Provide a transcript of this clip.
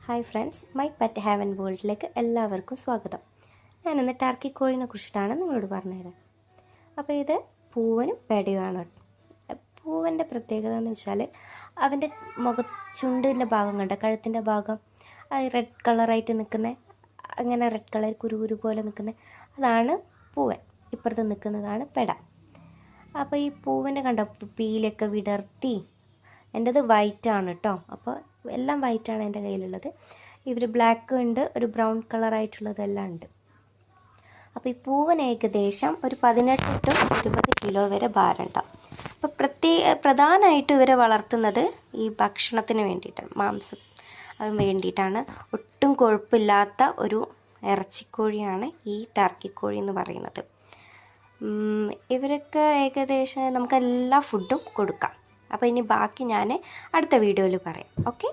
Hi friends, my pet heaven വേൾഡിലേക്ക് എല്ലാവർക്കും സ്വാഗതം. ഞാനിന്ന് ടർക്കി കോഴിനെ കുറിച്ചിട്ടാണ് നിങ്ങളോട് പറഞ്ഞുതരാം. അപ്പോൾ ഇത് പൂവനും പെടയുമാണ്. പൂവൻ്റെ പ്രത്യേകത എന്ന് വെച്ചാൽ അവൻ്റെ ചുണ്ടിൻ്റെ ഭാഗം കണ്ട കഴുത്തിൻ്റെ ഭാഗം റെഡ് കളറായിട്ട് നിൽക്കുന്ന, അങ്ങനെ റെഡ് കളർ കുരു പോലെ നിൽക്കുന്ന അതാണ് പൂവൻ. ഇപ്പുറത്ത് നിൽക്കുന്നതാണ് പെട. അപ്പോൾ ഈ പൂവൻ്റെ കണ്ട പീലൊക്കെ വിടർത്തി, എൻ്റെത് വൈറ്റാണ് കേട്ടോ. അപ്പോൾ എല്ലാം വൈറ്റാണ് എൻ്റെ കയ്യിലുള്ളത്. ഇവർ ബ്ലാക്ക് ഉണ്ട്, ഒരു ബ്രൗൺ കളറായിട്ടുള്ളതെല്ലാം ഉണ്ട്. അപ്പോൾ ഈ പൂവൻ ഏകദേശം ഒരു 18 to 20 കിലോ വരെ ഭാരം ഉണ്ടാവും. അപ്പോൾ പ്രധാനമായിട്ട് ഇവരെ വളർത്തുന്നത് ഈ ഭക്ഷണത്തിന് വേണ്ടിയിട്ടാണ്, മാംസം വേണ്ടിയിട്ടാണ്. ഒട്ടും കൊഴുപ്പില്ലാത്ത ഒരു ഇറച്ചിക്കോഴിയാണ് ഈ ടർക്കി കോഴി എന്ന് പറയുന്നത്. ഇവർക്ക് ഏകദേശം നമുക്ക് എല്ലാ ഫുഡും കൊടുക്കാം. അപ്പോൾ ഇനി ബാക്കി ഞാൻ അടുത്ത വീഡിയോയിൽ പറയാം. ഓക്കെ.